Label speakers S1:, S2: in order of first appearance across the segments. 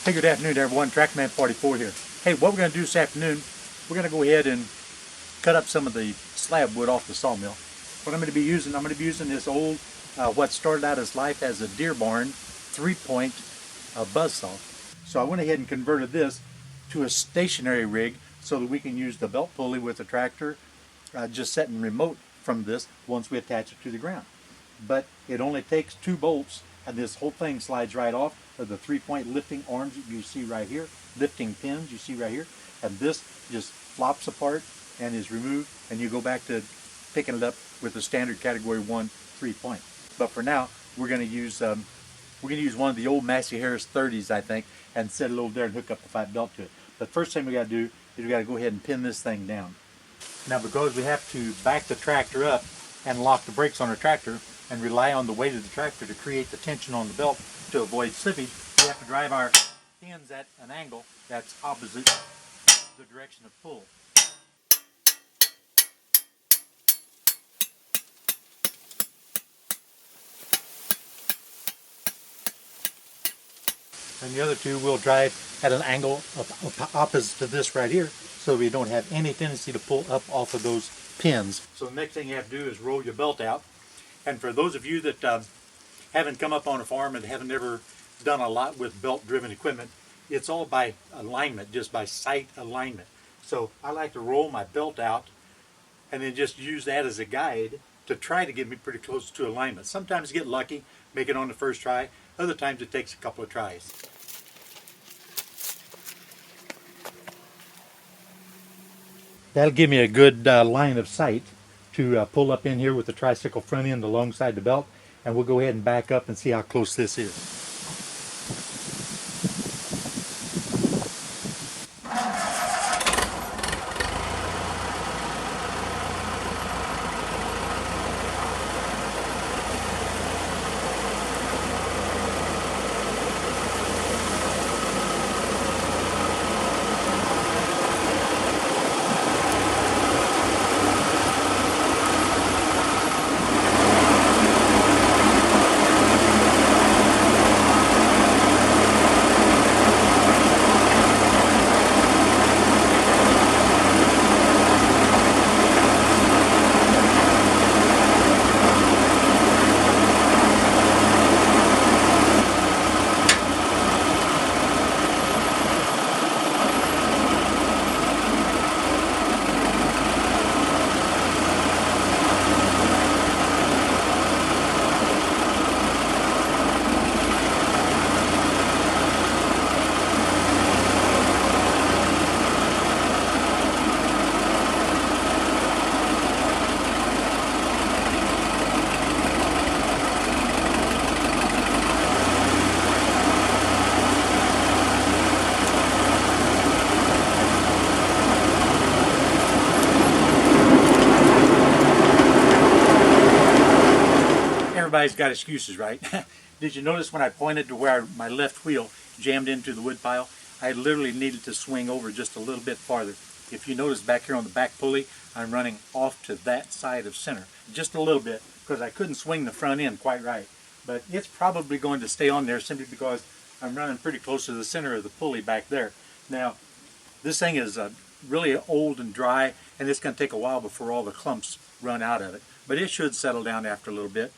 S1: Hey, good afternoon everyone, Trackman 44 here. Hey, what we're going to do this afternoon, we're going to go ahead and cut up some of the slab wood off the sawmill. What I'm going to be using this old, what started out as life as a deer barn, 3-point buzzsaw. So I went ahead and converted this to a stationary rig so that we can use the belt pulley with the tractor just setting remote from this once we attach it to the ground. But it only takes 2 bolts and this whole thing slides right off of the 3-point lifting arms that you see right here, lifting pins you see right here, and this just flops apart and is removed, and you go back to picking it up with a standard category 1 3-point. But for now, we're going to use one of the old Massey Harris 30s, I think, and set it over there and hook up the 5 belt to it. But first thing we got to do is we got to go ahead and pin this thing down. Now, because we have to back the tractor up and lock the brakes on the tractor and rely on the weight of the tractor to create the tension on the belt to avoid slippage, we have to drive our pins at an angle that's opposite the direction of pull. And the other 2 will drive at an angle opposite to this right here, so we don't have any tendency to pull up off of those pins. So the next thing you have to do is roll your belt out. And for those of you that haven't come up on a farm and haven't ever done a lot with belt-driven equipment, it's all by alignment, just by sight alignment. So I like to roll my belt out and then just use that as a guide to try to get me pretty close to alignment. Sometimes you get lucky, make it on the first try. Other times it takes a couple of tries. That'll give me a good line of sight to pull up in here with the tricycle front end alongside the belt, and we'll go ahead and back up and see how close this is. Everybody's got excuses, right? Did you notice when I pointed to where my left wheel jammed into the wood pile, I literally needed to swing over just a little bit farther. If you notice back here on the back pulley, I'm running off to that side of center. Just a little bit, because I couldn't swing the front end quite right. But it's probably going to stay on there simply because I'm running pretty close to the center of the pulley back there. Now, this thing is really old and dry, and it's going to take a while before all the clumps run out of it. But it should settle down after a little bit.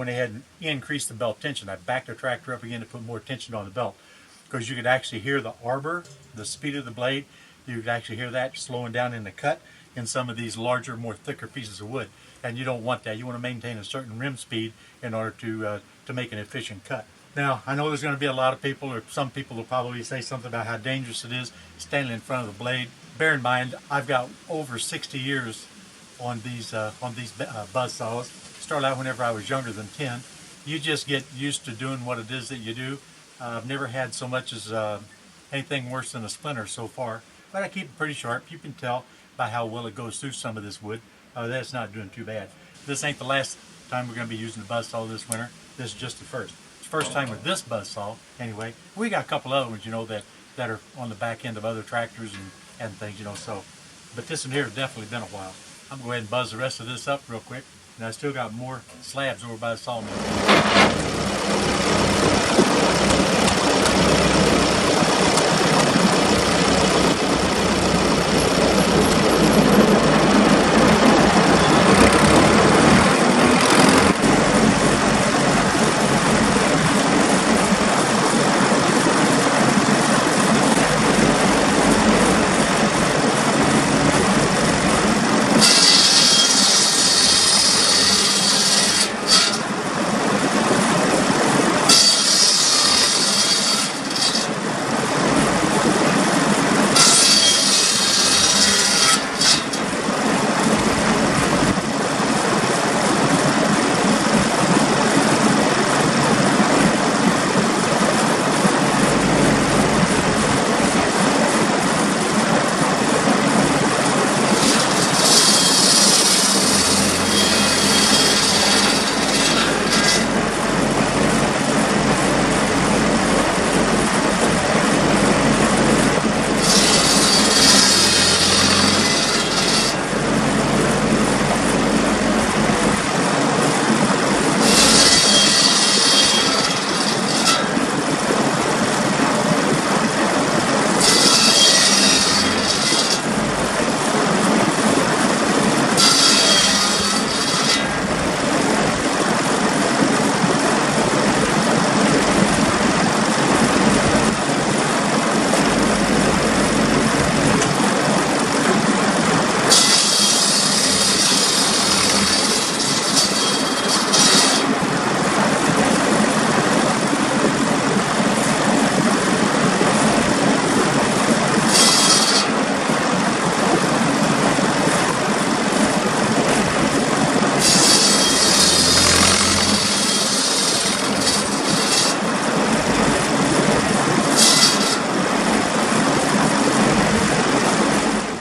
S1: went ahead and increased the belt tension. I backed the tractor up again to put more tension on the belt, because you could actually hear the arbor, the speed of the blade. You could actually hear that slowing down in the cut in some of these larger, more thicker pieces of wood. And you don't want that. You want to maintain a certain rim speed in order to make an efficient cut. Now, I know there's going to be a lot of people, or some people will probably say something about how dangerous it is standing in front of the blade. Bear in mind, I've got over 60 years on these buzz saws. Started out whenever I was younger than 10. You just get used to doing what it is that you do. I've never had so much as anything worse than a splinter so far, but I keep it pretty sharp. You can tell by how well it goes through some of this wood. That's not doing too bad. This ain't the last time we're going to be using the Buzzsaw this winter. This is just the first. It's the first time with this Buzzsaw anyway. We got a couple other ones, you know, that are on the back end of other tractors and things, you know, so. But this one here has definitely been a while. I'm going to go ahead and buzz the rest of this up real quick. And I still got more slabs over by the sawmill.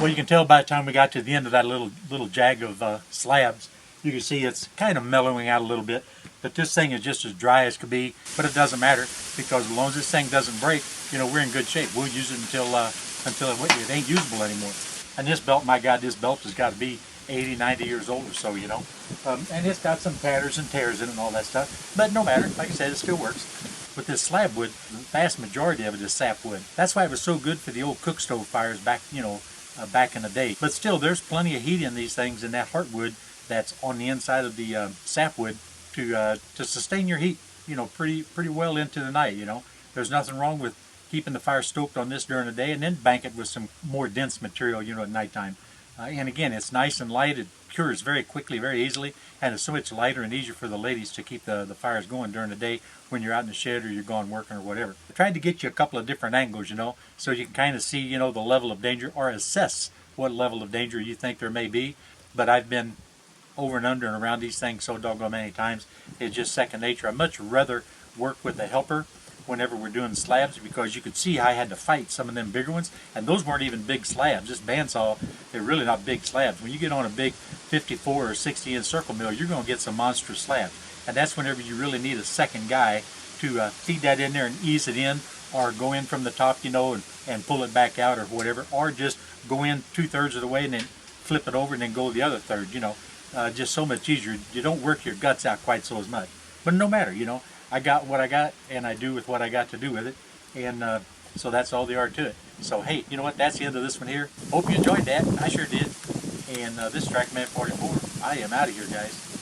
S1: Well, you can tell by the time we got to the end of that little jag of slabs, you can see it's kind of mellowing out a little bit. But this thing is just as dry as could be. But it doesn't matter, because as long as this thing doesn't break, you know, we're in good shape. We'll use it until it ain't usable anymore. And this belt, my God, this belt has got to be 80, 90 years old or so, you know. And it's got some tatters and tears in it and all that stuff. But no matter, like I said, it still works. With this slab wood, the vast majority of it is sapwood. That's why it was so good for the old cook stove fires back, you know, back in the day. But still, there's plenty of heat in these things, in that heartwood that's on the inside of the sapwood to sustain your heat, you know, pretty well into the night. You know, there's nothing wrong with keeping the fire stoked on this during the day, and then bank it with some more dense material, you know, at nighttime. And again, it's nice and light. It cures very quickly, very easily, and it's so much lighter and easier for the ladies to keep the fires going during the day when you're out in the shed or you're gone working or whatever. I tried to get you a couple of different angles, you know, so you can kind of see, you know, the level of danger, or assess what level of danger you think there may be. But I've been over and under and around these things so doggone many times, it's just second nature. I'd much rather work with a helper whenever we're doing slabs, because you could see I had to fight some of them bigger ones, and those weren't even big slabs. This bandsaw, they're really not big slabs. When you get on a big 54 or 60 inch circle mill, you're going to get some monstrous slabs, and that's whenever you really need a second guy to feed that in there and ease it in, or go in from the top, you know, and pull it back out or whatever, or just go in 2/3 of the way and then flip it over and then go the other third, you know. Just so much easier. You don't work your guts out quite so as much. But no matter, you know, I got what I got, and I do with what I got to do with it, and so that's all there are to it. So hey, you know what, that's the end of this one here. Hope you enjoyed that. I sure did. And this is Trackman 44. I am out of here, guys.